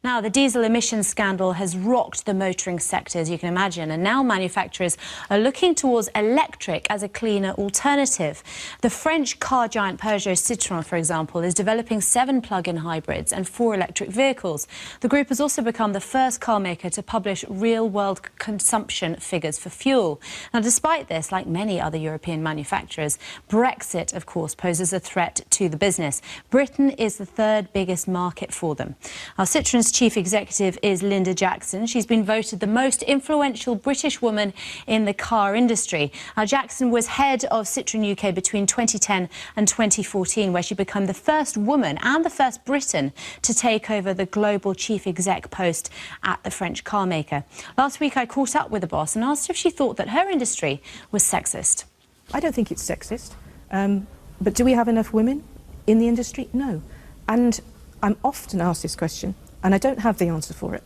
Now, the diesel emissions scandal has rocked the motoring sector, as you can imagine, and now manufacturers are looking towards electric as a cleaner alternative. The French car giant Peugeot Citroën, for example, is developing 7 plug-in hybrids and 4 electric vehicles. The group has also become the first car maker to publish real-world consumption figures for fuel. Now, despite this, like many other European manufacturers, Brexit, of course, poses a threat to the business. Britain is the 3rd biggest market for them. Our Citroën's chief executive is Linda Jackson. She's been voted the most influential British woman in the car industry. Jackson was head of Citroën UK between 2010 and 2014, where she became the first woman and the first Briton to take over the global chief exec post at the French car maker. Last week, I caught up with the boss and asked her if she thought that her industry was sexist. I don't think it's sexist, but do we have enough women in the industry? No. And I'm often asked this question, and I don't have the answer for it,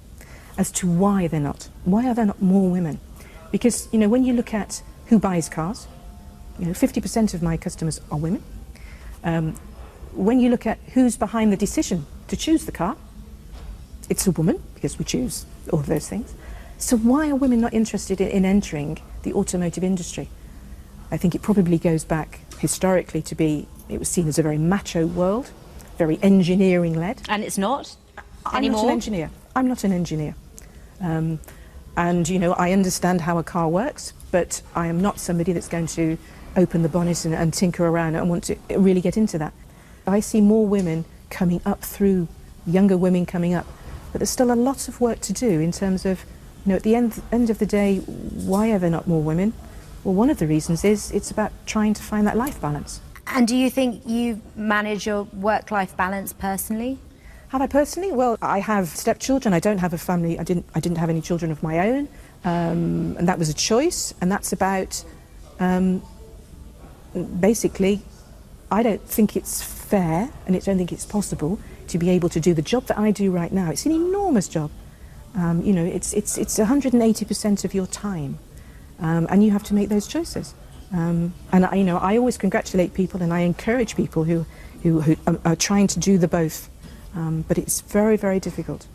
as to why they're not. Why are there not more women? Because, you know, when you look at who buys cars, you know, 50% of my customers are women. When you look at who's behind the decision to choose the car, it's a woman, because we choose all of those things. So why are women not interested in entering the automotive industry? I think it probably goes back historically to it was seen as a very macho world, very engineering-led. And it's not? I'm not an engineer. I'm not an engineer. And, you know, I understand how a car works, but I am not somebody that's going to open the bonnet and tinker around and want to really get into that. I see more women coming up through, younger women coming up, but there's still a lot of work to do in terms of, you know, at the end of the day, why are there not more women? Well, one of the reasons is it's about trying to find that life balance. And do you think you manage your work-life balance personally? Have I personally? Well, I have stepchildren. I don't have a family. I didn't have any children of my own, and that was a choice. And that's about basically, I don't think it's fair, and I don't think it's possible to be able to do the job that I do right now. It's an enormous job. You know, it's 180% of your time, and you have to make those choices. And you know, I always congratulate people, and I encourage people who are trying to do the both. But it's very, very difficult.